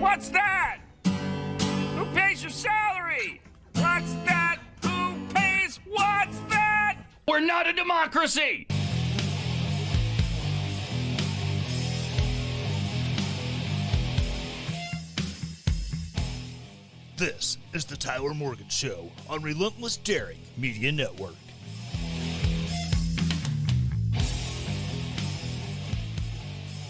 What's that? Who pays your salary? What's that? Who pays? What's that? We're not a democracy! This is the Tyler Morgan Show on Relentless Daring Media Network.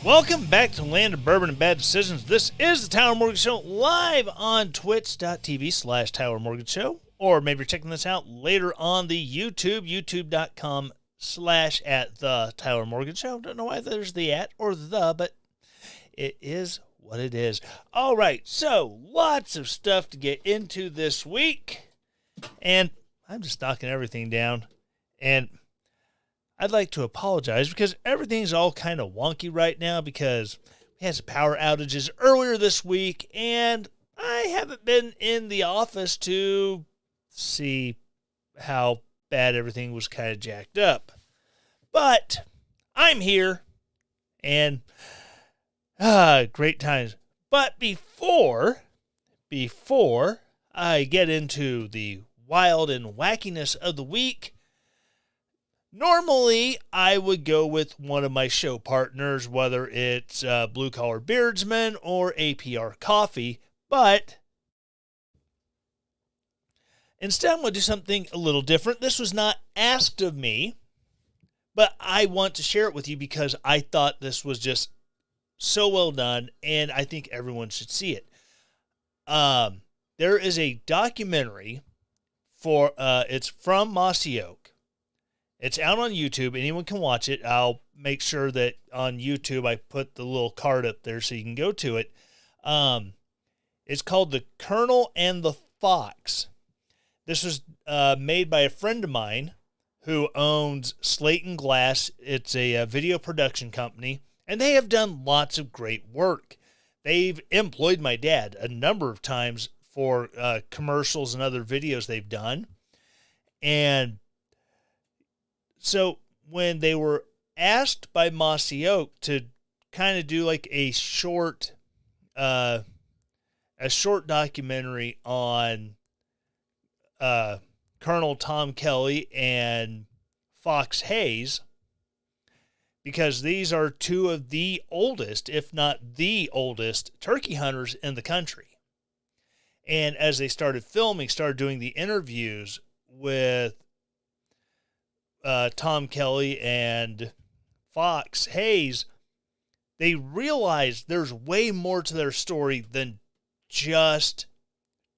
Welcome back to the land of bourbon and bad decisions. This is the Tyler Morgan Show live on twitch.tv/Tyler Morgan Show. Or maybe you're checking this out later on the YouTube, youtube.com/@the Tyler Morgan Show. Don't know why there's the at or the, but it is what it is. All right, so lots of stuff to get into this week. And I'm just knocking everything down. And I'd like to apologize because everything's all kind of wonky right now because we had some power outages earlier this week, and I haven't been in the office to see how bad everything was kind of jacked up. But I'm here, and great times. But before I get into the wild and wackiness of the week, normally, I would go with one of my show partners, whether it's Blue Collar Beardsman or APR Coffee, but instead I'm going to do something a little different. This was not asked of me, but I want to share it with you because I thought this was just so well done, and I think everyone should see it. There is a documentary for, it's from Mossy Oak. It's out on YouTube. Anyone can watch it. I'll make sure that on YouTube I put the little card up there so you can go to it. It's called The Colonel and the Fox. This was made by a friend of mine who owns Slate and Glass. It's a video production company, and they have done lots of great work. They've employed my dad a number of times for commercials and other videos they've done. And so when they were asked by Mossy Oak to kind of do like a short documentary on Colonel Tom Kelly and Fox Hayes, because these are two of the oldest, if not the oldest, turkey hunters in the country. And as they started filming, started doing the interviews with Tom Kelly and Fox Hayes, they realized there's way more to their story than just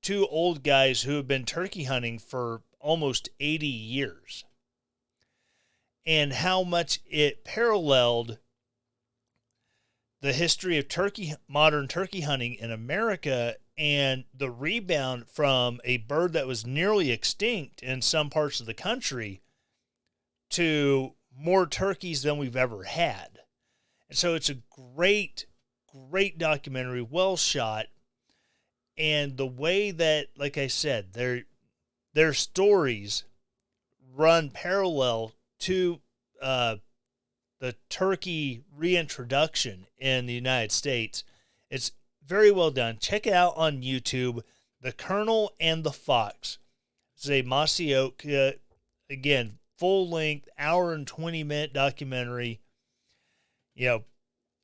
two old guys who have been turkey hunting for almost 80 years. And how much it paralleled the history of modern turkey hunting in America and the rebound from a bird that was nearly extinct in some parts of the country to more turkeys than we've ever had. And so it's a great, great documentary, well shot. And the way that, like I said, their stories run parallel to the turkey reintroduction in the United States. It's very well done. Check it out on YouTube, The Colonel and the Fox. It's a Mossy Oak, again, full-length, hour and 20-minute documentary.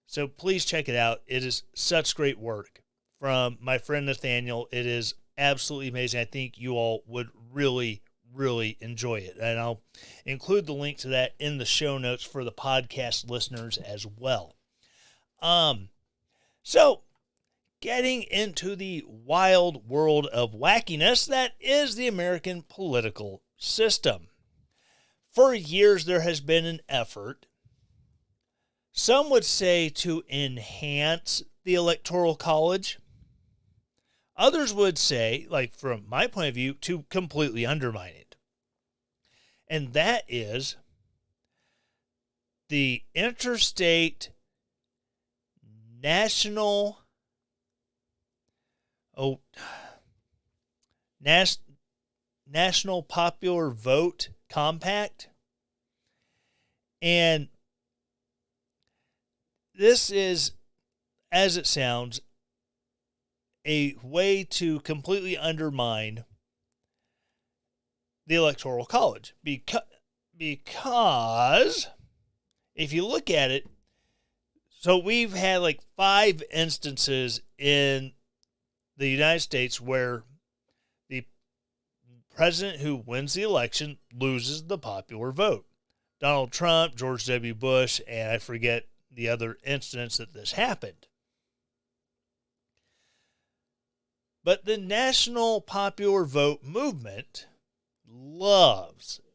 So please check it out. It is such great work from my friend Nathaniel. It is absolutely amazing. I think you all would really, really enjoy it. And I'll include the link to that in the show notes for the podcast listeners as well. So getting into the wild world of wackiness that is the American political system. For years, there has been an effort, some would say, to enhance the Electoral College. Others would say, like from my point of view, to completely undermine it. And that is the Interstate National Popular Vote Compact. And this is, as it sounds, a way to completely undermine the Electoral College. Because if you look at it, so we've had like 5 instances in the United States where the president who wins the election loses the popular vote. Donald Trump, George W. Bush, and I forget the other instance that this happened. But the national popular vote movement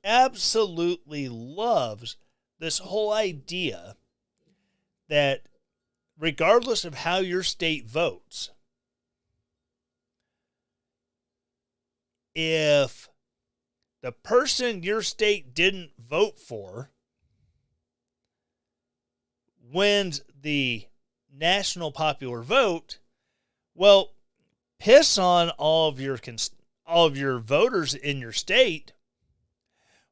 absolutely loves this whole idea that regardless of how your state votes, if the person your state didn't vote for wins the national popular vote, well, piss on all of your voters in your state.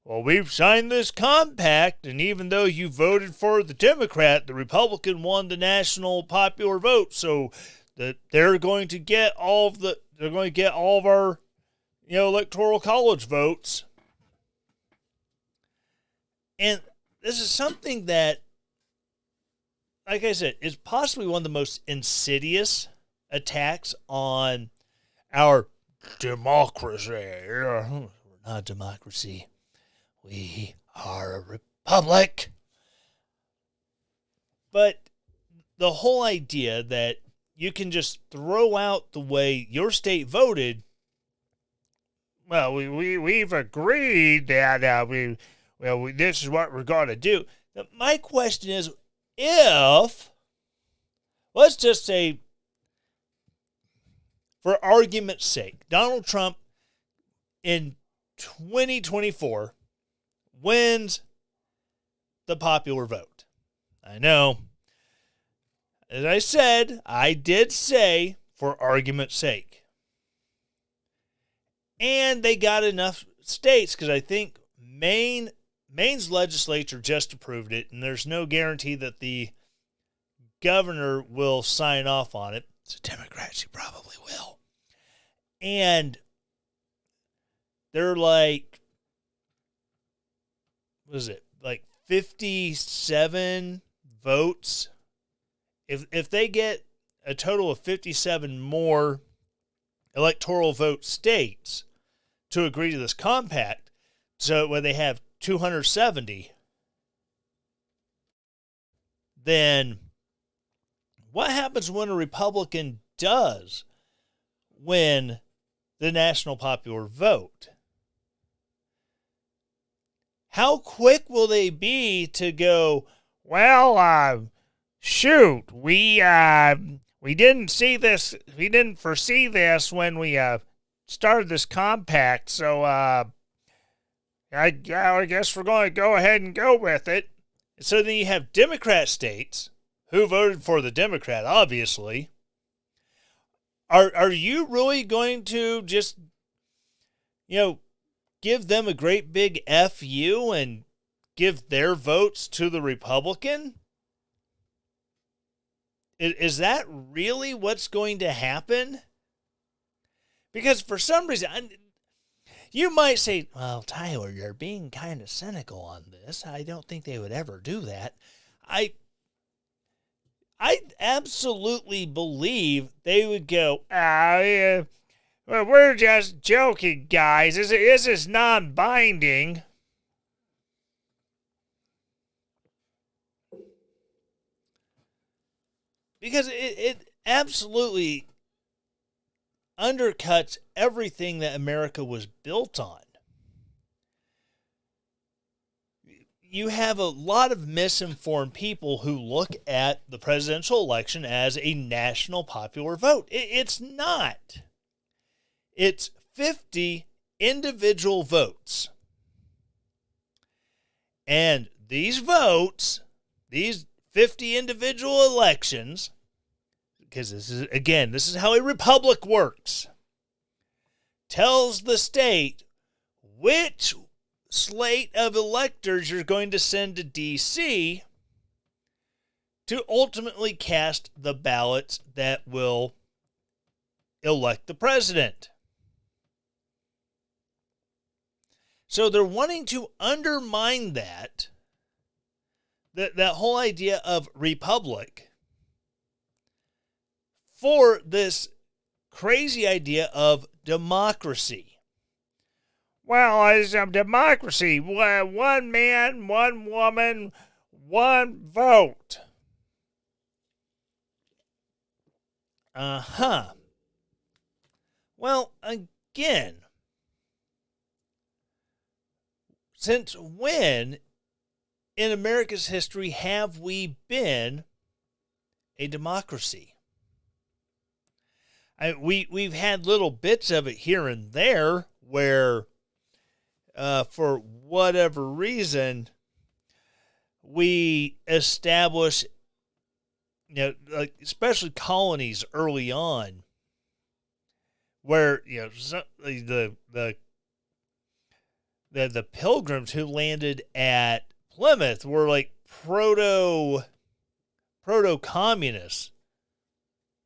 Well, we've signed this compact, and even though you voted for the Democrat, the Republican won the national popular vote, so that they're going to get all of our electoral college votes. And this is something that, like I said, is possibly one of the most insidious attacks on our democracy. We're not a democracy. We are a republic. But the whole idea that you can just throw out the way your state voted, well, we've agreed that this is what we're going to do. Now, my question is, if, let's just say, for argument's sake, Donald Trump in 2024 wins the popular vote. I know. As I said, I did say for argument's sake. And they got enough states, because I think Maine's legislature just approved it, and there's no guarantee that the governor will sign off on it. It's a Democrat, she probably will. And they're like, what is it? Like 57 votes. If they get a total of 57 more electoral vote states to agree to this compact, so when they have 270, then what happens when a Republican does win the national popular vote? How quick will they be to go, well, shoot, we didn't see this, we didn't foresee this when we started this compact, so I guess we're going to go ahead and go with it. So then you have Democrat states who voted for the Democrat, obviously. Are you really going to just, give them a great big FU and give their votes to the Republican? Is that really what's going to happen? Because for some reason, you might say, well, Tyler, you're being kind of cynical on this. I don't think they would ever do that. I absolutely believe they would go, well, we're just joking, guys. This is non-binding. Because it absolutely undercuts everything that America was built on. You have a lot of misinformed people who look at the presidential election as a national popular vote. It's not. It's 50 individual votes. And these votes, these 50 individual elections, because this is how a republic works, tells the state which slate of electors you're going to send to D.C. to ultimately cast the ballots that will elect the president. So they're wanting to undermine that whole idea of republic for this crazy idea of democracy. Well, it's a democracy. One man, one woman, one vote. Well, again, since when in America's history have we been a democracy? We've had little bits of it here and there where, for whatever reason, we establish, like especially colonies early on, where the Pilgrims who landed at Plymouth were like proto-communists,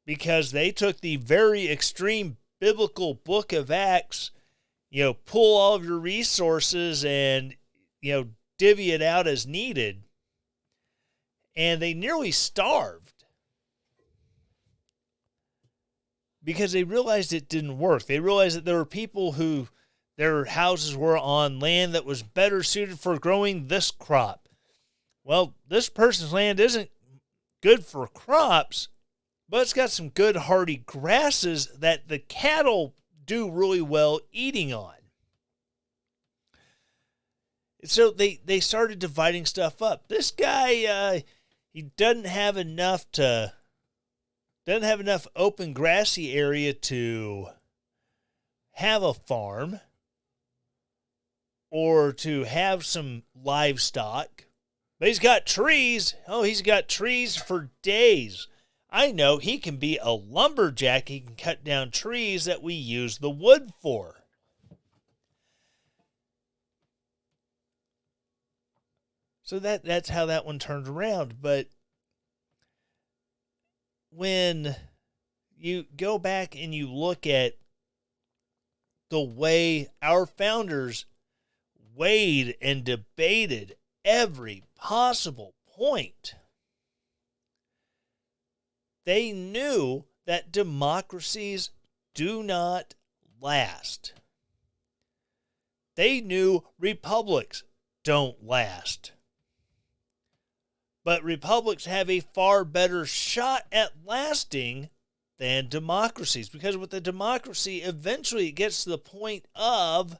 because they took the very extreme biblical book of Acts, pull all of your resources and, divvy it out as needed. And they nearly starved because they realized it didn't work. They realized that there were people who their houses were on land that was better suited for growing this crop. Well, this person's land isn't good for crops, but it's got some good hardy grasses that the cattle do really well eating on. So they started dividing stuff up. This guy, he doesn't have enough open grassy area to have a farm or to have some livestock. But he's got trees. Oh, he's got trees for days. I know he can be a lumberjack. He can cut down trees that we use the wood for. So that's how that one turned around. But when you go back and you look at the way our founders weighed and debated every possible point, they knew that democracies do not last. They knew republics don't last. But republics have a far better shot at lasting than democracies. Because with a democracy, eventually it gets to the point of,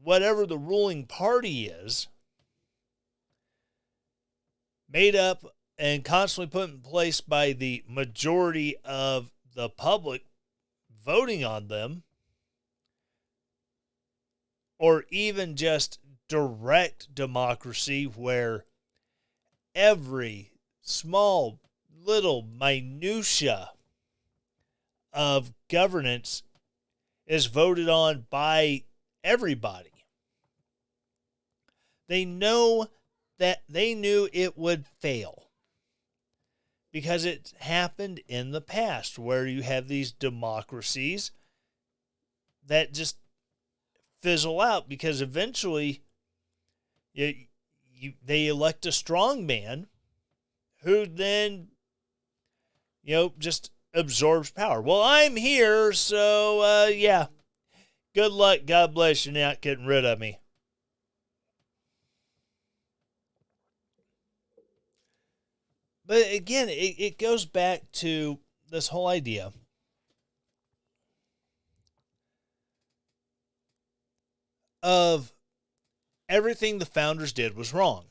whatever the ruling party is, made up and constantly put in place by the majority of the public voting on them, or even just direct democracy where every small little minutia of governance is voted on by everybody. They knew it would fail because it happened in the past where you have these democracies that just fizzle out because eventually they elect a strong man who then, just absorbs power. Well, I'm here, so, yeah. Good luck. God bless you. Not getting rid of me. But again, it goes back to this whole idea of everything the founders did was wrong.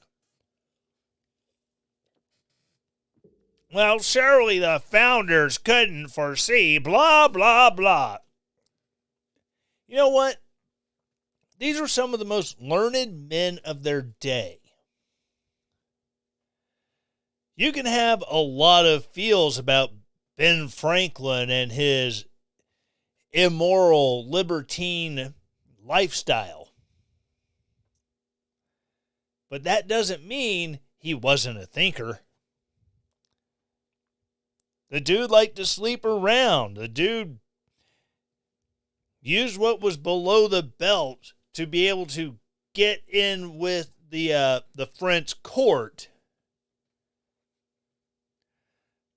Well, surely the founders couldn't foresee blah, blah, blah. You know what? These were some of the most learned men of their day. You can have a lot of feels about Ben Franklin and his immoral, libertine lifestyle. But that doesn't mean he wasn't a thinker. The dude liked to sleep around. The dude used what was below the belt to be able to get in with the French court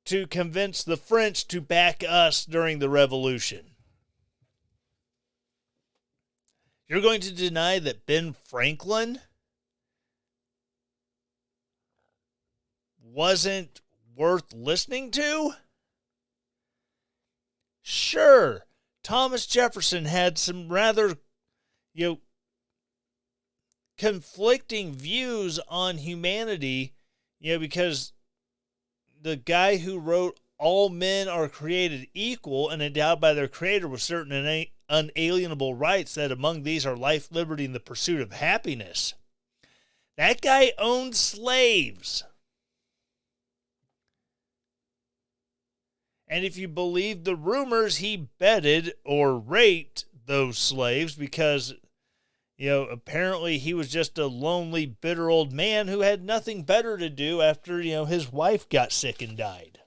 to convince the French to back us during the Revolution. You're going to deny that Ben Franklin wasn't worth listening to? Sure, Thomas Jefferson had some rather, conflicting views on humanity, because the guy who wrote all men are created equal and endowed by their creator with certain unalienable rights, that among these are life, liberty, and the pursuit of happiness. That guy owned slaves. And if you believe the rumors, he bedded or raped those slaves because, apparently he was just a lonely, bitter old man who had nothing better to do after, his wife got sick and died.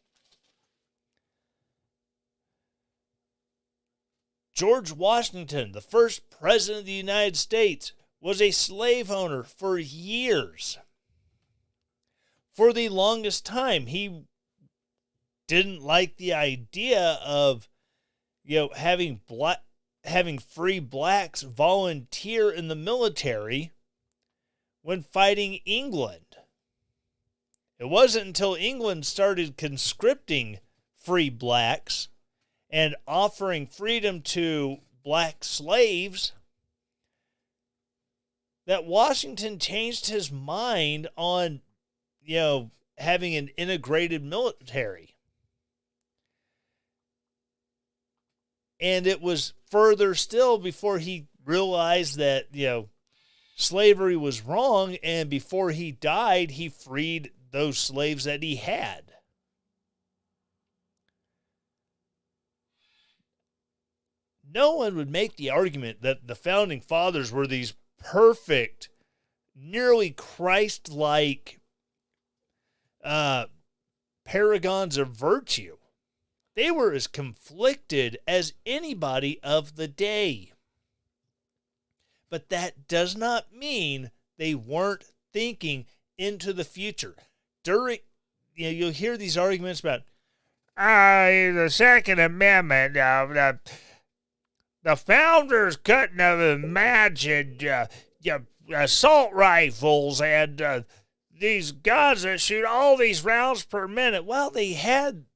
George Washington, the first president of the United States, was a slave owner for years. For the longest time, he didn't like the idea of, having free blacks volunteer in the military when fighting England. It wasn't until England started conscripting free blacks and offering freedom to black slaves that Washington changed his mind on, having an integrated military. And it was further still before he realized that, slavery was wrong, and before he died, he freed those slaves that he had. No one would make the argument that the Founding Fathers were these perfect, nearly Christ-like paragons of virtue. They were as conflicted as anybody of the day. But that does not mean they weren't thinking into the future. You'll hear these arguments about the Second Amendment, the founders couldn't have imagined assault rifles and these guns that shoot all these rounds per minute. Well, they had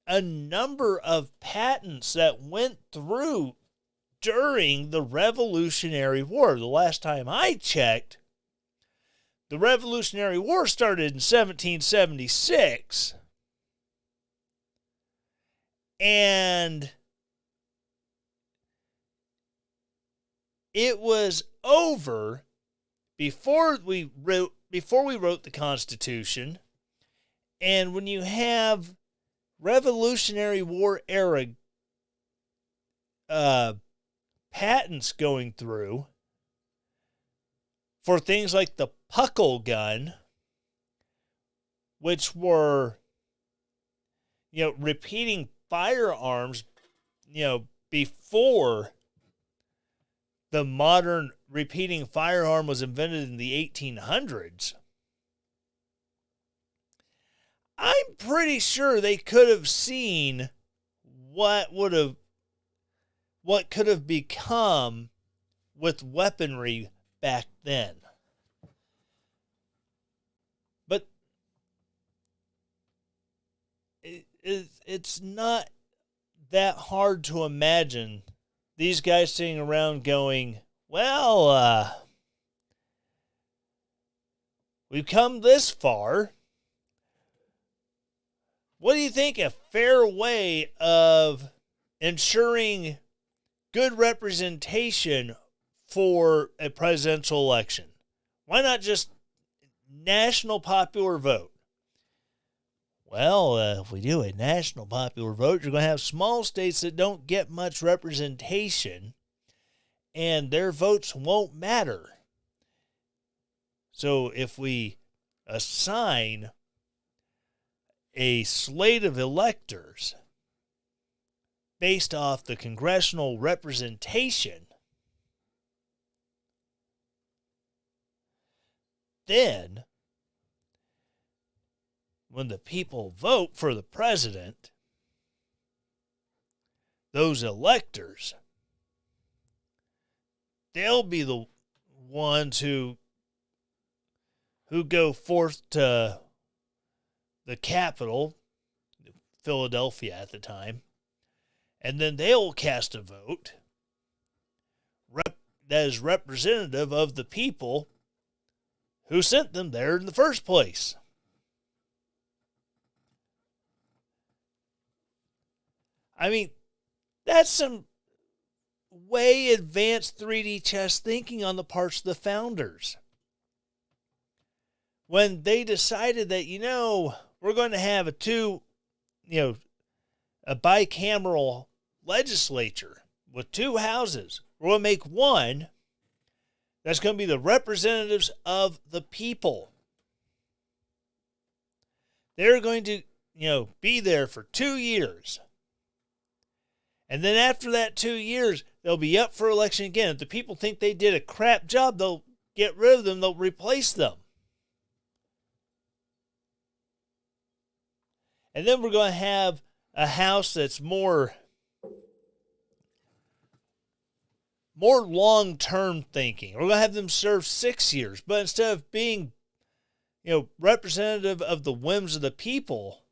a number of patents that went through during the Revolutionary War. The last time I checked, the Revolutionary War started in 1776. And it was over before we wrote the Constitution. And when you have Revolutionary War era patents going through for things like the puckle gun, which were, repeating firearms, before the modern repeating firearm was invented in the 1800s. I'm pretty sure they could have seen what could have become with weaponry back then. But it's not that hard to imagine these guys sitting around going, well, we've come this far. What do you think a fair way of ensuring good representation for a presidential election? Why not just national popular vote? Well, if we do a national popular vote, you're going to have small states that don't get much representation, and their votes won't matter. So if we assign a slate of electors based off the congressional representation, then when the people vote for the president, those electors, they'll be the ones who go forth to the capital, Philadelphia at the time, and then they'll cast a vote that is representative of the people who sent them there in the first place. I mean, that's some way advanced 3D chess thinking on the parts of the founders. When they decided that, we're going to have a bicameral legislature with two houses. We're going to make one that's going to be the representatives of the people. They're going to, be there for 2 years. And then after that 2 years, they'll be up for election again. If the people think they did a crap job, they'll get rid of them. They'll replace them. And then we're going to have a house that's more long-term thinking. We're going to have them serve 6 years. But instead of being, representative of the whims of the people,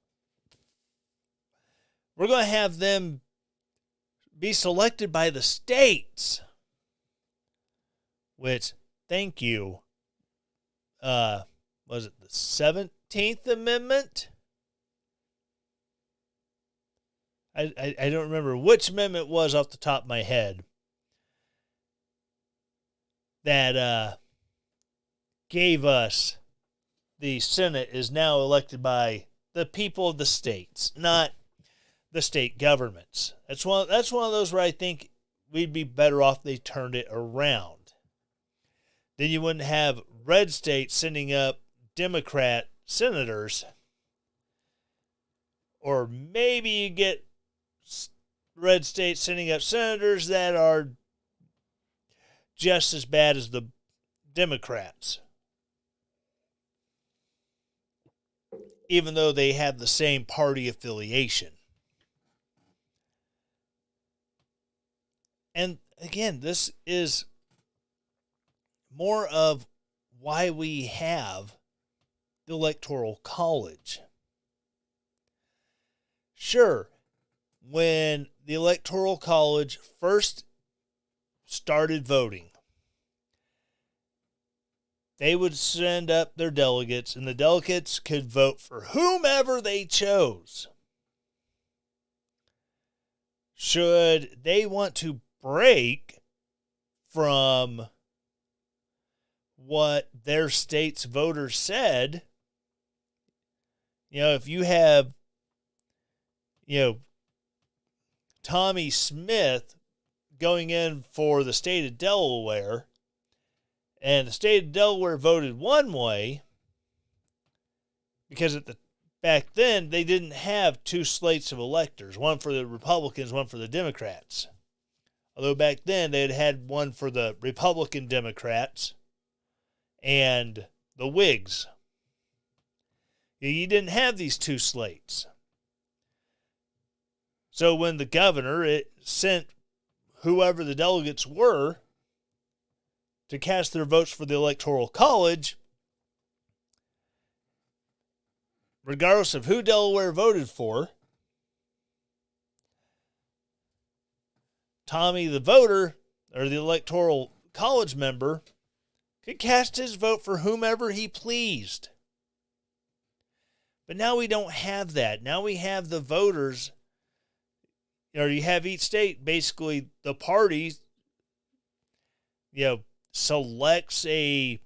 we're going to have them be selected by the states. Which, thank you. Was it the 17th Amendment? I don't remember which amendment it was off the top of my head that gave us the Senate is now elected by the people of the states, not the state governments. That's one of those where I think we'd be better off they turned it around. Then you wouldn't have red states sending up Democrat senators, or maybe you get red states sending up senators that are just as bad as the Democrats, even though they have the same party affiliation. And again, this is more of why we have the Electoral College. Sure, when the Electoral College first started voting, they would send up their delegates, and the delegates could vote for whomever they chose. Should they want to break from what their state's voters said, if you have, Tommy Smith going in for the state of Delaware, and the state of Delaware voted one way, because back then they didn't have two slates of electors, one for the Republicans, one for the Democrats. Although back then they had one for the Republican Democrats and the Whigs. You didn't have these two slates. So when the governor sent whoever the delegates were to cast their votes for the Electoral College, regardless of who Delaware voted for, Tommy the voter, or the Electoral College member, could cast his vote for whomever he pleased. But now we don't have that. Now we have the voters, or you have each state, basically the party, selects a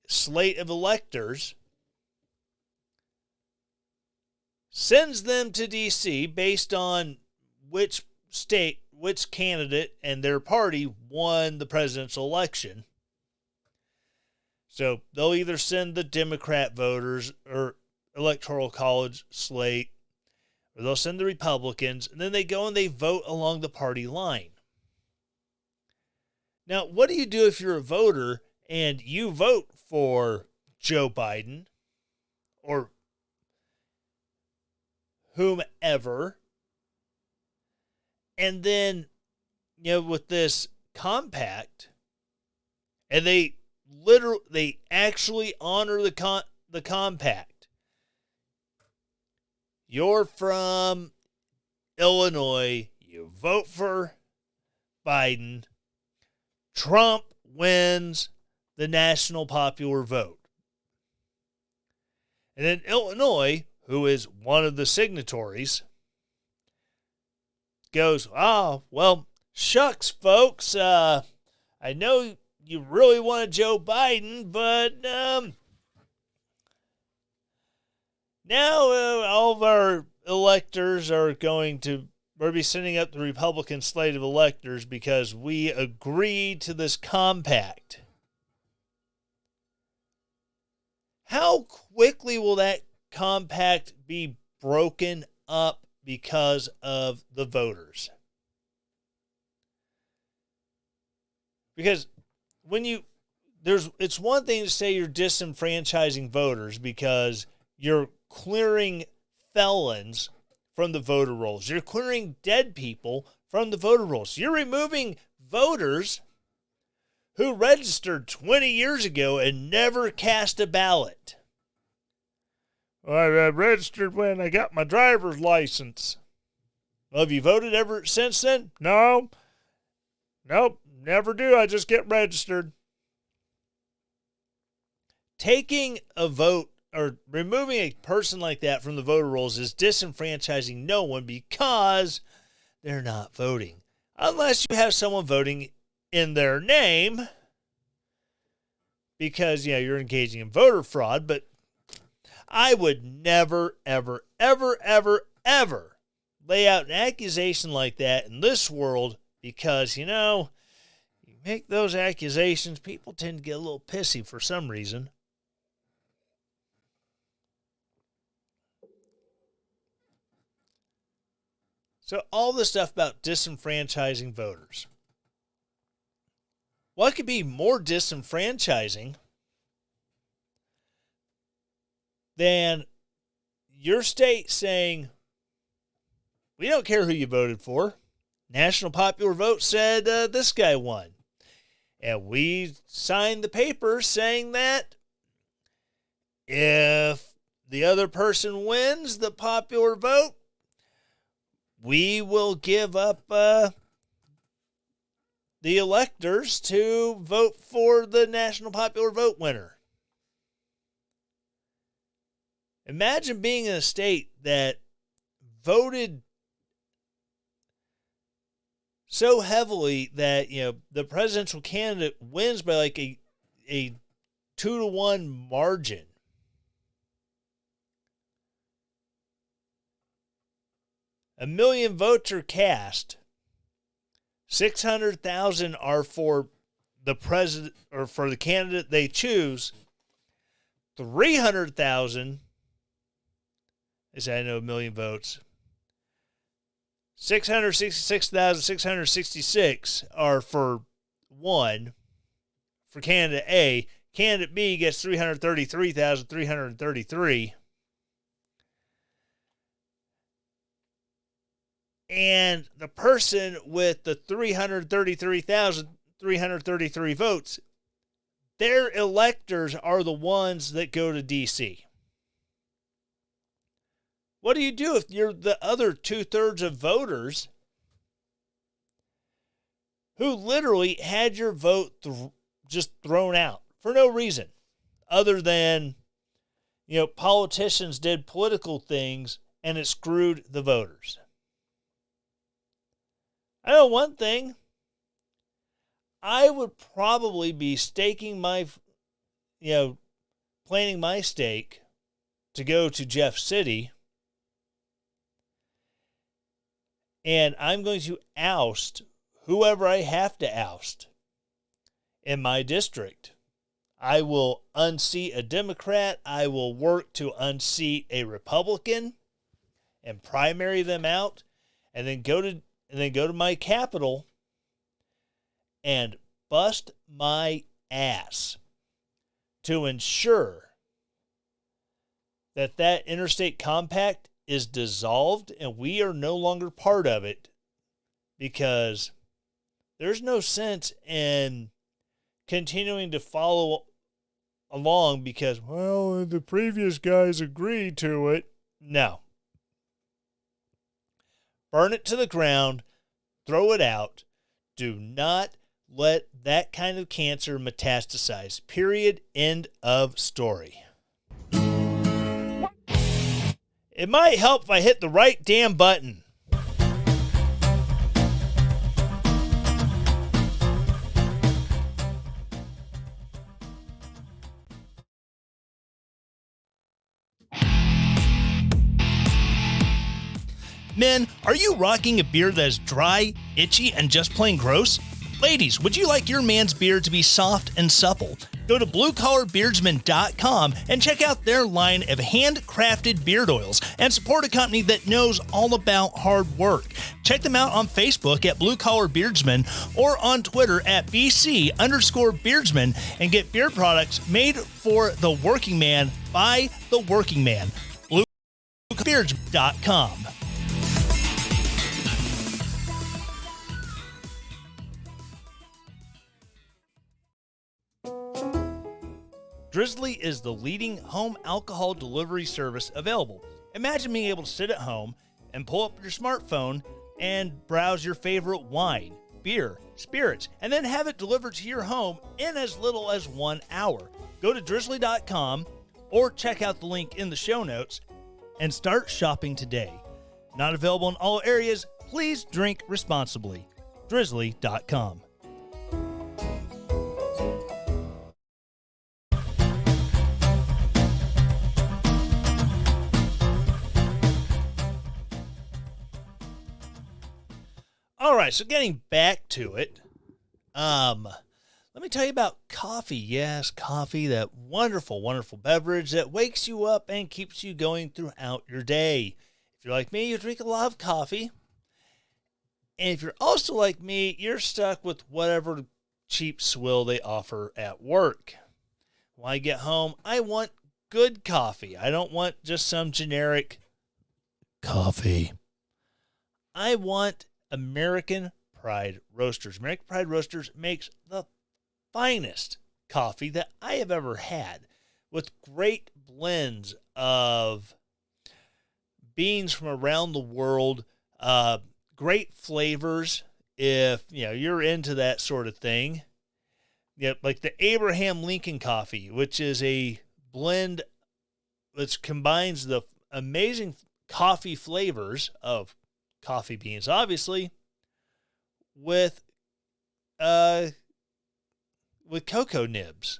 slate of electors, sends them to D.C. based on which candidate and their party won the presidential election. So they'll either send the Democrat voters, or electoral college slate, or they'll send the Republicans, and then they go and they vote along the party line. Now, what do you do if you're a voter and you vote for Joe Biden or whomever, and then, with this compact, and they actually honor the compact. You're from Illinois, you vote for Biden, Trump wins the national popular vote. And then Illinois, who is one of the signatories, goes, "Oh, well, shucks, folks. I know you really wanted Joe Biden, but now all of our electors are going to be sending up the Republican slate of electors because we agreed to this compact." How quickly will that compact be broken up because of the voters? Because it's one thing to say you're disenfranchising voters because you're clearing felons from the voter rolls. You're clearing dead people from the voter rolls. You're removing voters who registered 20 years ago and never cast a ballot. I registered when I got my driver's license. Well, have you voted ever since then? No. Nope, never do. I just get registered. Taking a vote or removing a person like that from the voter rolls is disenfranchising no one because they're not voting. Unless you have someone voting in their name because, you're engaging in voter fraud. But I would never, ever, ever, ever, ever lay out an accusation like that in this world because, you make those accusations, people tend to get a little pissy for some reason. So all this stuff about disenfranchising voters. What could be more disenfranchising than your state saying, we don't care who you voted for. National popular vote said this guy won. And we signed the paper saying that if the other person wins the popular vote, we will give up the electors to vote for the national popular vote winner. Imagine being in a state that voted so heavily that, the presidential candidate wins by like a 2-1 margin. A million votes are cast. 600,000 are for the president or for the candidate they choose. 300,000 is, I know, a million votes. 666,666 are for one, for candidate A. Candidate B gets 333,333. And the person with the 333,333 votes, their electors are the ones that go to D.C. What do you do if you're the other 2/3 of voters who literally had your vote just thrown out for no reason other than, politicians did political things and it screwed the voters? I know one thing. I would probably be staking my, planting my stake to go to Jeff City. And I'm going to oust whoever I have to oust in my district. I will unseat a Democrat. I will work to unseat a Republican and primary them out, and then go to my capital and bust my ass to ensure that interstate compact is dissolved and we are no longer part of it, because there's no sense in continuing to follow along because, well, the previous guys agreed to it. No. Burn it to the ground. Throw it out. Do not let that kind of cancer metastasize. Period. End of story. It might help if I hit the right damn button. Men, are you rocking a beard that is dry, itchy, and just plain gross? Ladies, would you like your man's beard to be soft and supple? Go to bluecollarbeardsman.com and check out their line of handcrafted beard oils and support a company that knows all about hard work. Check them out on Facebook at Blue Collar Beardsman or on Twitter at BC_Beardsman and get beard products made for the working man by the working man. BlueCollarBeardsman.com. Drizzly is the leading home alcohol delivery service available. Imagine being able to sit at home and pull up your smartphone and browse your favorite wine, beer, spirits, and then have it delivered to your home in as little as 1 hour. Go to drizzly.com or check out the link in the show notes and start shopping today. Not available in all areas. Please drink responsibly. Drizzly.com. All right, so getting back to it, let me tell you about coffee. Yes, coffee, that wonderful, wonderful beverage that wakes you up and keeps you going throughout your day. If you're like me, you drink a lot of coffee. And if you're also like me, you're stuck with whatever cheap swill they offer at work. When I get home, I want good coffee. I don't want just some generic coffee. I want American Pride Roasters. American Pride Roasters makes the finest coffee that I have ever had, with great blends of beans from around the world, great flavors if you're into that sort of thing. Like the Abraham Lincoln coffee, which is a blend that combines the amazing coffee flavors of coffee beans, obviously, with cocoa nibs.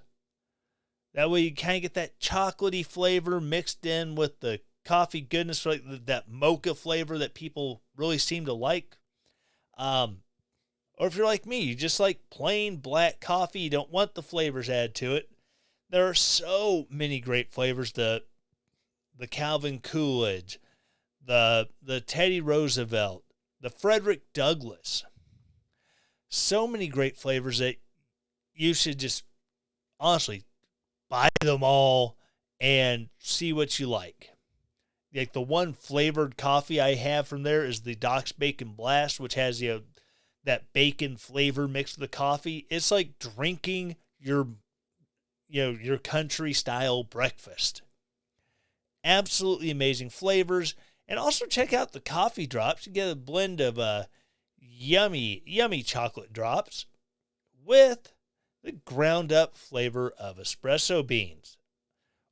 That way you kind of get that chocolatey flavor mixed in with the coffee goodness, like that mocha flavor that people really seem to like. Or if you're like me, you just like plain black coffee, you don't want the flavors added to it. There are so many great flavors. The Calvin Coolidge, the Teddy Roosevelt, the Frederick Douglass. So many great flavors that you should just honestly buy them all and see what you like. Like the one flavored coffee I have from there is the Doc's Bacon Blast, which has that bacon flavor mixed with the coffee. It's like drinking your country style breakfast. Absolutely amazing flavors. And also check out the coffee drops. You get a blend of yummy, yummy chocolate drops with the ground up flavor of espresso beans.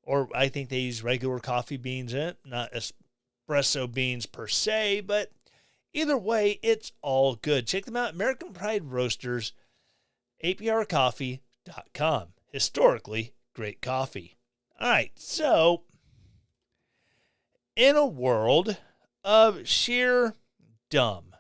Or I think they use regular coffee beans in it, not espresso beans per se, but either way, it's all good. Check them out, American Pride Roasters, aprcoffee.com. Historically great coffee. All right, so in a world of sheer dumb,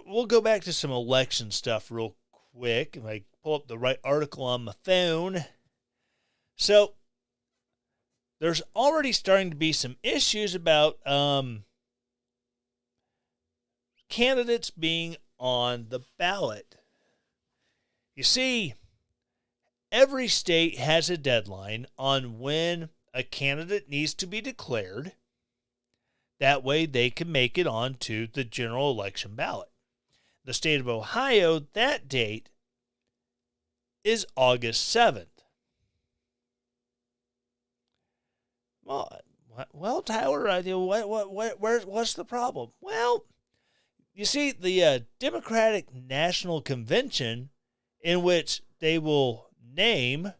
we'll go back to some election stuff real quick. If I pull up the right article on my phone. So there's already starting to be some issues about candidates being on the ballot. You see, every state has a deadline on when a candidate needs to be declared. That way they can make it onto the general election ballot. The state of Ohio, that date is August 7th. Well, Tyler, what's the problem? Well, you see, the Democratic National Convention, in which they will name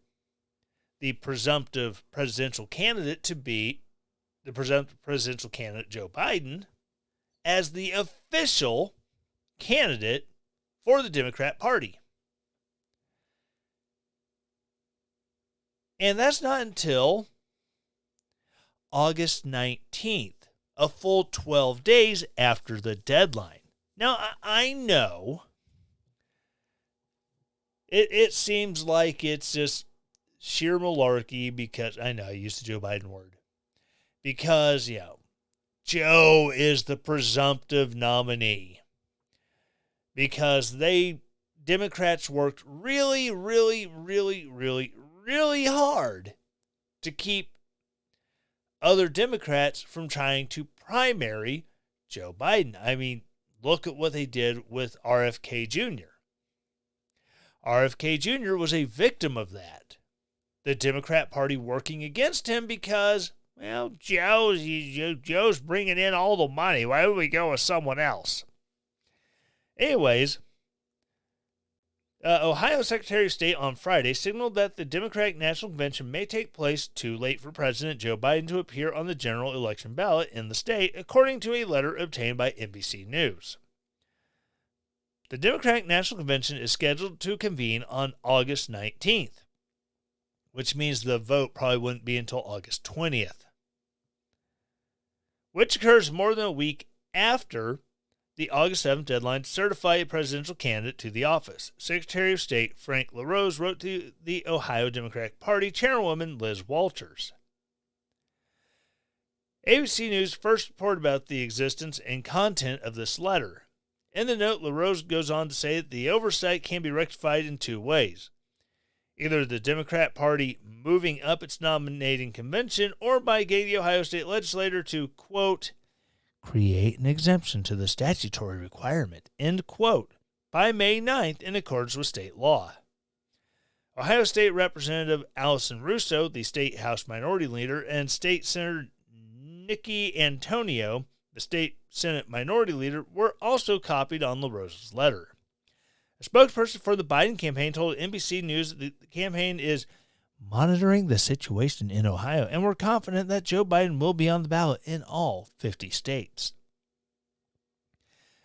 the presumptive presidential candidate to be the presumptive presidential candidate Joe Biden as the official candidate for the Democrat Party. And that's not until August 19th, a full 12 days after the deadline. Now, I know it seems like it's just sheer malarkey because, I know I used the Joe Biden word, because, Joe is the presumptive nominee. Because Democrats worked really, really, really, really, really hard to keep other Democrats from trying to primary Joe Biden. I mean, look at what they did with RFK Jr. RFK Jr. was a victim of that. The Democrat Party working against him because, well, Joe's bringing in all the money. Why would we go with someone else? Anyways, Ohio Secretary of State on Friday signaled that the Democratic National Convention may take place too late for President Joe Biden to appear on the general election ballot in the state, according to a letter obtained by NBC News. The Democratic National Convention is scheduled to convene on August 19th, which means the vote probably wouldn't be until August 20th, which occurs more than a week after the August 7th deadline to certify a presidential candidate to the office. Secretary of State Frank LaRose wrote to the Ohio Democratic Party chairwoman Liz Walters. ABC News first reported about the existence and content of this letter. In the note, LaRose goes on to say that the oversight can be rectified in two ways. Either the Democrat Party moving up its nominating convention or by getting the Ohio State legislature to, quote, create an exemption to the statutory requirement, end quote, by May 9th in accordance with state law. Ohio State Representative Allison Russo, the State House Minority Leader, and State Senator Nikki Antonio, the State Senate Minority Leader, were also copied on LaRose's letter. A spokesperson for the Biden campaign told NBC News that the campaign is monitoring the situation in Ohio, and we're confident that Joe Biden will be on the ballot in all 50 states.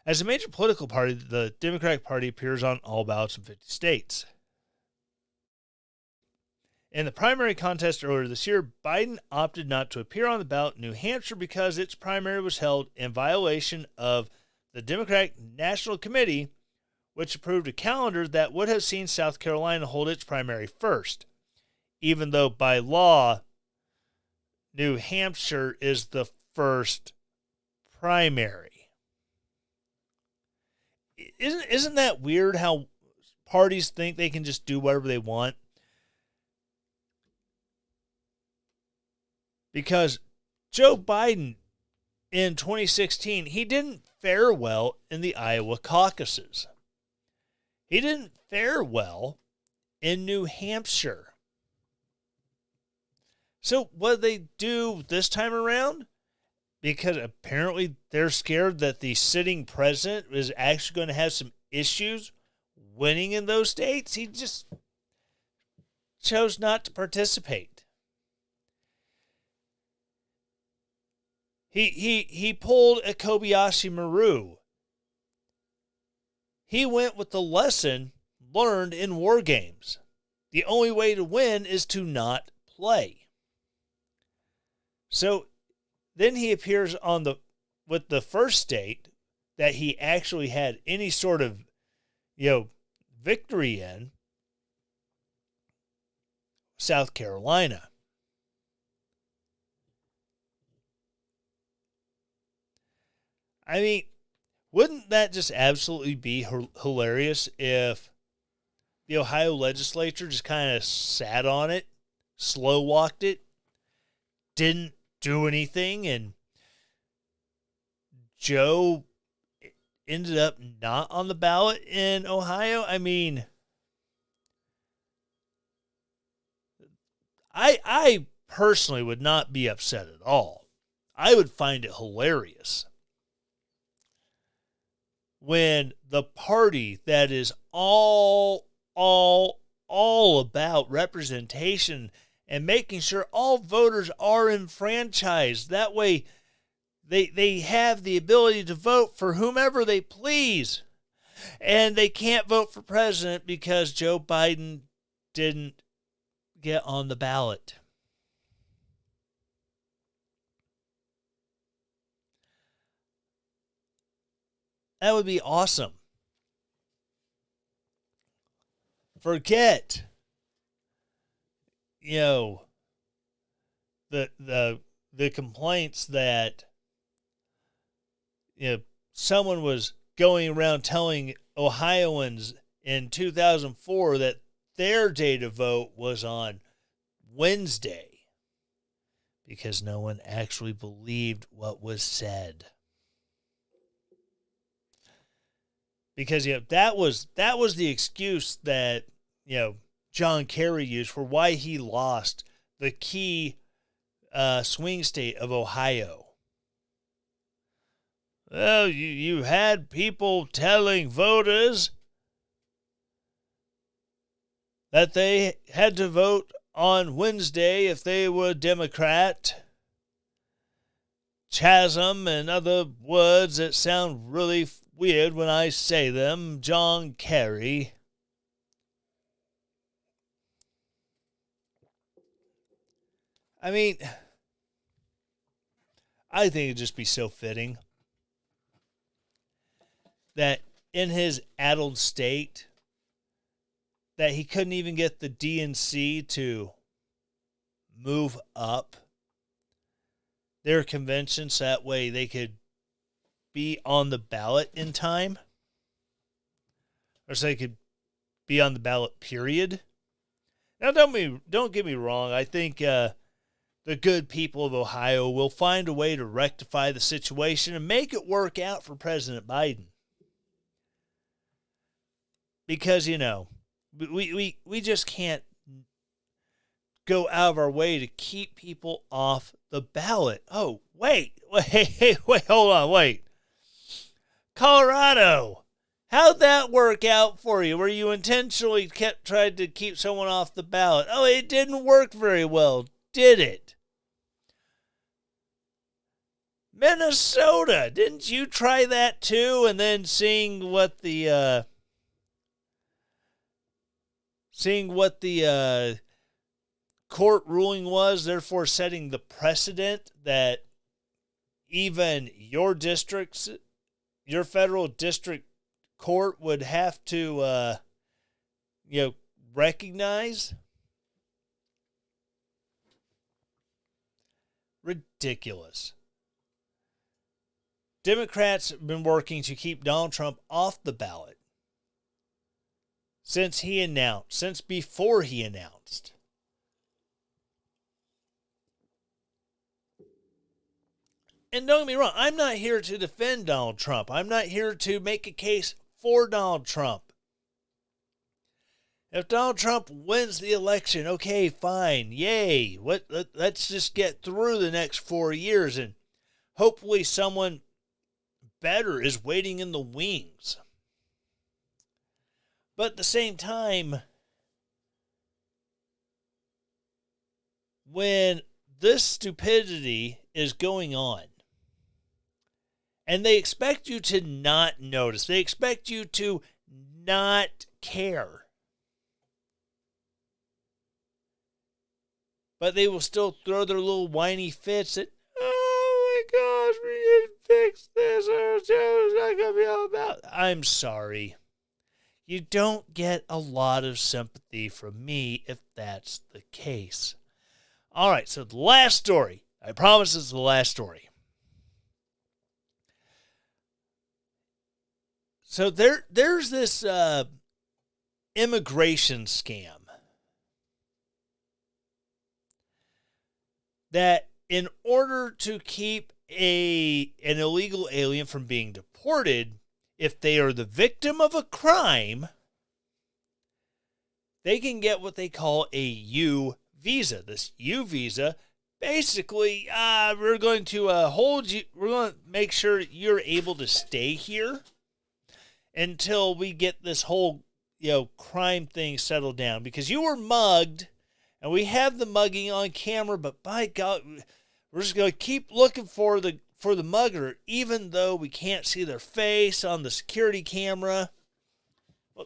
As a major political party, the Democratic Party appears on all ballots in 50 states. In the primary contest earlier this year, Biden opted not to appear on the ballot in New Hampshire because its primary was held in violation of the Democratic National Committee, which approved a calendar that would have seen South Carolina hold its primary first, even though by law, New Hampshire is the first primary. Isn't that weird how parties think they can just do whatever they want? Because Joe Biden in 2016, he didn't fare well in the Iowa caucuses. He didn't fare well in New Hampshire. So what did they do this time around? Because apparently they're scared that the sitting president is actually going to have some issues winning in those states. He just chose not to participate. He pulled a Kobayashi Maru. He went with the lesson learned in war games. The only way to win is to not play. So then he appears with the first state, that he actually had any sort of, victory in South Carolina. I mean, wouldn't that just absolutely be hilarious if the Ohio legislature just kind of sat on it, slow walked it, didn't do anything, and Joe ended up not on the ballot in Ohio? I mean, I personally would not be upset at all. I would find it hilarious when the party that is all about representation and making sure all voters are enfranchised. That way they have the ability to vote for whomever they please. And they can't vote for president because Joe Biden didn't get on the ballot. That would be awesome. Forget, the complaints that someone was going around telling Ohioans in 2004 that their day to vote was on Wednesday because no one actually believed what was said. Because that was the excuse that John Kerry used for why he lost the key swing state of Ohio. Well, you had people telling voters that they had to vote on Wednesday if they were Democrat. Chasm and other words that sound really weird when I say them. John Kerry. I mean, I think it'd just be so fitting that in his addled state that he couldn't even get the DNC to move up their convention so that way they could be on the ballot in time, or so they could be on the ballot, period. Now, don't get me wrong. I think the good people of Ohio will find a way to rectify the situation and make it work out for President Biden. Because, we just can't go out of our way to keep people off the ballot. Oh, wait, hold on, wait. Colorado, how'd that work out for you, where you intentionally tried to keep someone off the ballot? Oh, it didn't work very well, did it? Minnesota, didn't you try that too? And then seeing what the court ruling was, therefore setting the precedent that even your districts, your federal district court would have to, recognize. Ridiculous. Democrats have been working to keep Donald Trump off the ballot since before he announced. And don't get me wrong, I'm not here to defend Donald Trump. I'm not here to make a case for Donald Trump. If Donald Trump wins the election, okay, fine, yay. Let's just get through the next 4 years and hopefully someone better is waiting in the wings. But at the same time, when this stupidity is going on, and they expect you to not notice, they expect you to not care, but they will still throw their little whiny fits at, oh my gosh, fix this or it's not going to be all about. I'm sorry. You don't get a lot of sympathy from me if that's the case. All right, so the last story. I promise it's the last story. So there's this immigration scam that in order to keep an illegal alien from being deported, if they are the victim of a crime, they can get what they call a U visa. This U visa, basically, we're going to hold you. We're going to make sure you're able to stay here until we get this whole, crime thing settled down. Because you were mugged, and we have the mugging on camera. But by God, we're just going to keep looking for the mugger, even though we can't see their face on the security camera. Well,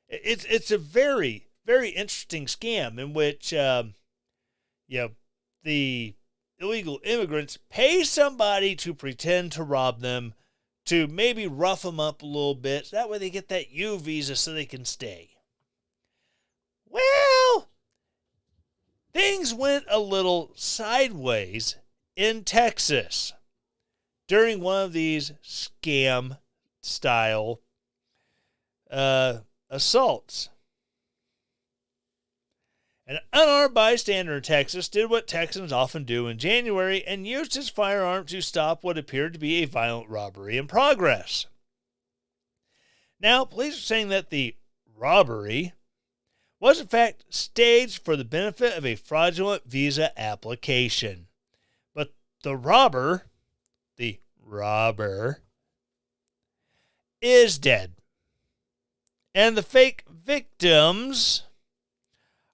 it's a very, very interesting scam in which, the illegal immigrants pay somebody to pretend to rob them, to maybe rough them up a little bit, so that way they get that U visa so they can stay. Well, things went a little sideways in Texas during one of these scam-style assaults. An unarmed bystander in Texas did what Texans often do in January and used his firearm to stop what appeared to be a violent robbery in progress. Now, police are saying that the robbery was in fact staged for the benefit of a fraudulent visa application. But the robber is dead. And the fake victims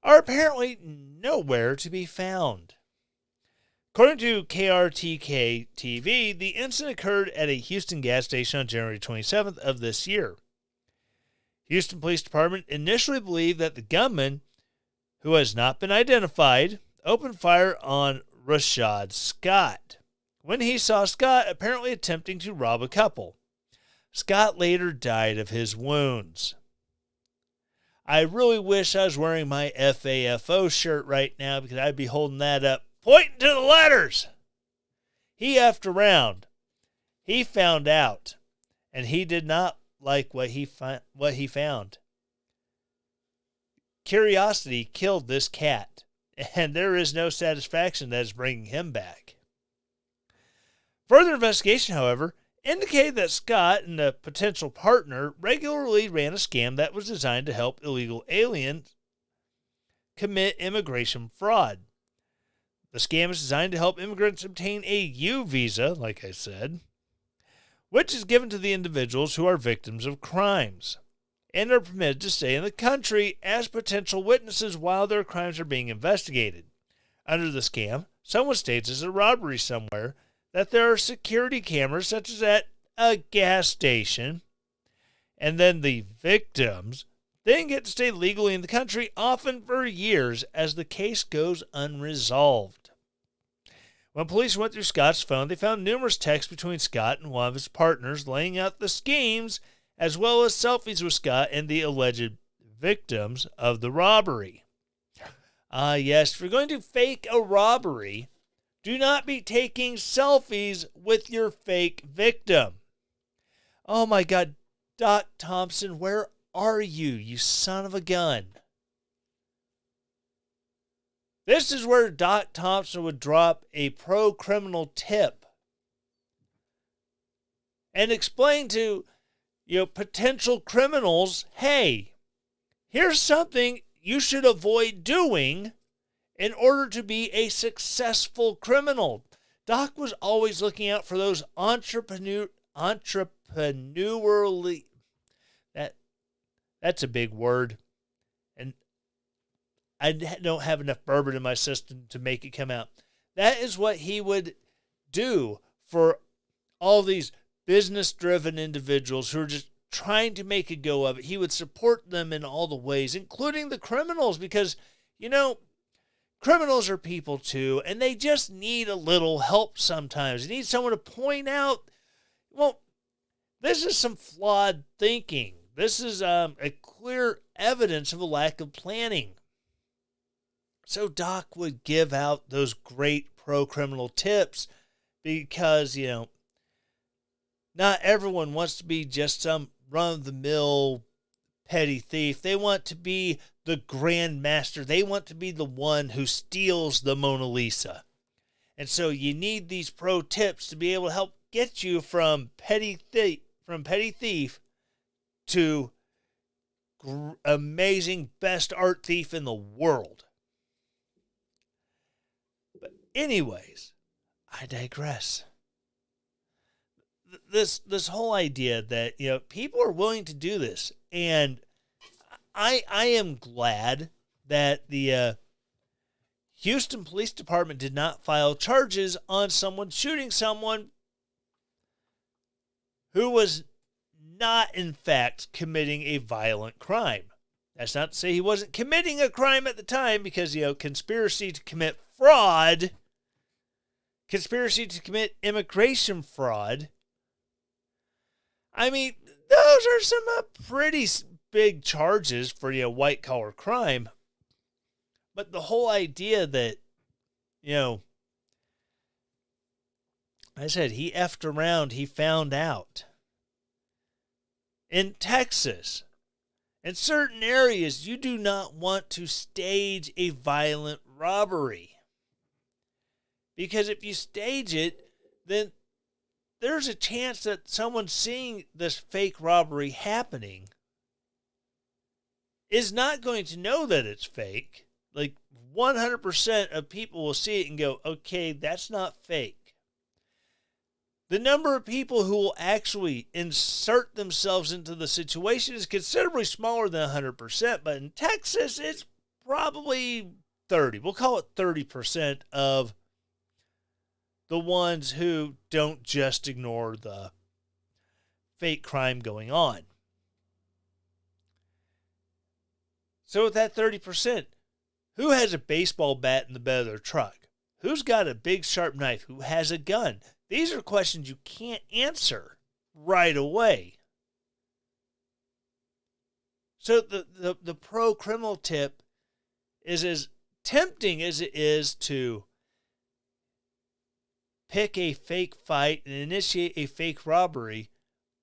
are apparently nowhere to be found. According to KRTK TV, the incident occurred at a Houston gas station on January 27th of this year. Houston Police Department initially believed that the gunman, who has not been identified, opened fire on Rashad Scott when he saw Scott apparently attempting to rob a couple. Scott later died of his wounds. I really wish I was wearing my FAFO shirt right now because I'd be holding that up, pointing to the letters. He effed around. He found out, and he did not like what he found. Curiosity killed this cat, and there is no satisfaction that is bringing him back. Further investigation, however, indicated that Scott and a potential partner regularly ran a scam that was designed to help illegal aliens commit immigration fraud. The scam is designed to help immigrants obtain a U visa, like I said, which is given to the individuals who are victims of crimes and are permitted to stay in the country as potential witnesses while their crimes are being investigated. Under the scam, someone states as a robbery somewhere that there are security cameras such as at a gas station, and then the victims then get to stay legally in the country, often for years, as the case goes unresolved. When police went through Scott's phone, they found numerous texts between Scott and one of his partners laying out the schemes, as well as selfies with Scott and the alleged victims of the robbery. Yes, if you're going to fake a robbery, do not be taking selfies with your fake victim. Oh my God, Doc Thompson, where are you, you son of a gun? This is where Doc Thompson would drop a pro-criminal tip and explain to, potential criminals, hey, here's something you should avoid doing in order to be a successful criminal. Doc was always looking out for those entrepreneurially, that's a big word, and I don't have enough bourbon in my system to make it come out. That is what he would do for all these business-driven individuals who are just trying to make a go of it. He would support them in all the ways, including the criminals, because, criminals are people too, and they just need a little help sometimes. They need someone to point out Well, this is some flawed thinking. This is a clear evidence of a lack of planning. So Doc would give out those great pro-criminal tips because, not everyone wants to be just some run-of-the-mill petty thief. They want to be the grand master. They want to be the one who steals the Mona Lisa. And so you need these pro tips to be able to help get you from petty thief to amazing best art thief in the world. But anyways, I digress. This whole idea that people are willing to do this, and I am glad that the Houston Police Department did not file charges on someone shooting someone who was not, in fact, committing a violent crime. That's not to say he wasn't committing a crime at the time, because, conspiracy to commit fraud, conspiracy to commit immigration fraud, I mean, those are some pretty big charges for, white-collar crime. But the whole idea that, I said he effed around, he found out. In Texas, in certain areas, you do not want to stage a violent robbery. Because if you stage it, then there's a chance that someone seeing this fake robbery happening is not going to know that it's fake. Like 100% of people will see it and go, okay, that's not fake. The number of people who will actually insert themselves into the situation is considerably smaller than 100%, but in Texas, it's probably 30. We'll call it 30% of the ones who don't just ignore the fake crime going on. So with that 30%, who has a baseball bat in the bed of their truck? Who's got a big sharp knife? Who has a gun? These are questions you can't answer right away. So the pro-criminal tip is as tempting as it is to pick a fake fight and initiate a fake robbery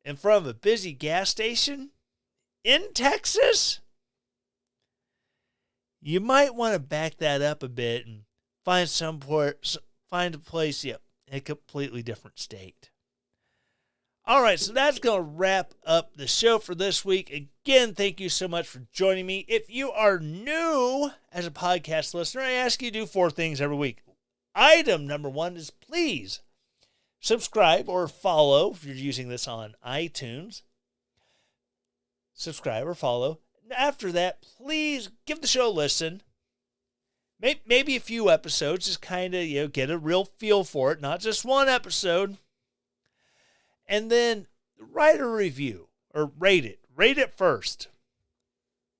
in front of a busy gas station in Texas. You might want to back that up a bit and find a place in a completely different state. All right, so that's going to wrap up the show for this week. Again, thank you so much for joining me. If you are new as a podcast listener, I ask you to do 4 things every week. Item number 1 is please subscribe or follow if you're using this on iTunes. Subscribe or follow. After that, please give the show a listen. Maybe a few episodes, just kind of, get a real feel for it, not just one episode. And then write a review or rate it. Rate it first.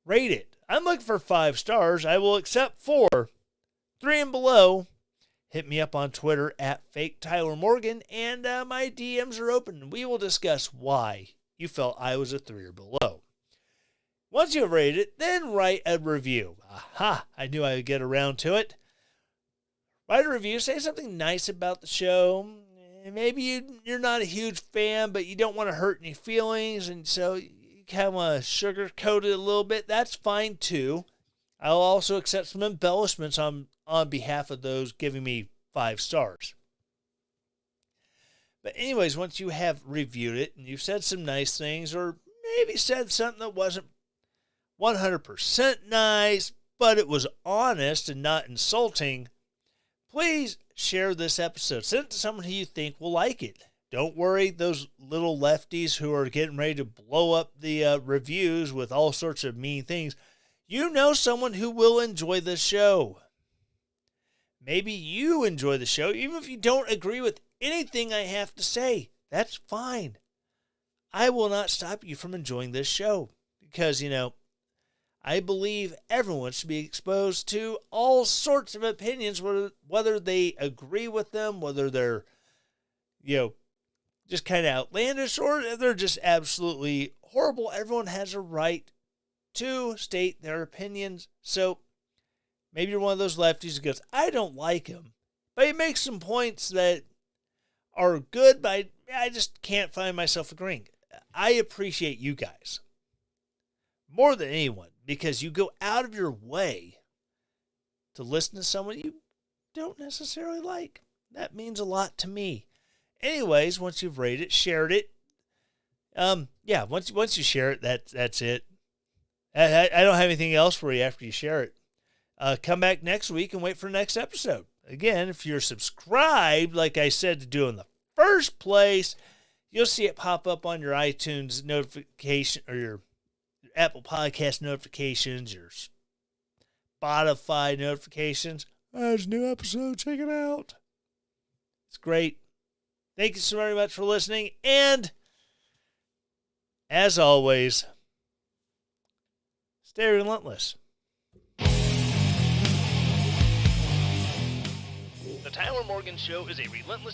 Rate it. I'm looking for 5 stars. I will accept 4. 3 and below. Hit me up on Twitter at FakeTylerMorgan, and my DMs are open. We will discuss why you felt I was a 3 or below. Once you have rated it, then write a review. Aha, I knew I would get around to it. Write a review, say something nice about the show. Maybe you're not a huge fan, but you don't want to hurt any feelings, and so you kind of want to sugarcoat it a little bit. That's fine too. I'll also accept some embellishments on behalf of those giving me 5 stars. But anyways, once you have reviewed it and you've said some nice things, or maybe said something that wasn't 100% nice, but it was honest and not insulting, please share this episode. Send it to someone who you think will like it. Don't worry, those little lefties who are getting ready to blow up the reviews with all sorts of mean things. You know someone who will enjoy this show. Maybe you enjoy the show, even if you don't agree with anything I have to say. That's fine. I will not stop you from enjoying this show because, I believe everyone should be exposed to all sorts of opinions, whether they agree with them, whether they're, just kind of outlandish, or they're just absolutely horrible. Everyone has a right to state their opinions. So maybe you're one of those lefties who goes, I don't like him, but he makes some points that are good, but I just can't find myself agreeing. I appreciate you guys more than anyone because you go out of your way to listen to someone you don't necessarily like. That means a lot to me. Anyways, once you've rated it, shared it. Once you share it, that's it. I don't have anything else for you after you share it. Come back next week and wait for the next episode. Again, if you're subscribed, like I said to do in the first place, you'll see it pop up on your iTunes notification or your Apple Podcast notifications, your Spotify notifications. There's a new episode. Check it out. It's great. Thank you so very much for listening. And as always, stay relentless. The Tyler Morgan Show is a relentless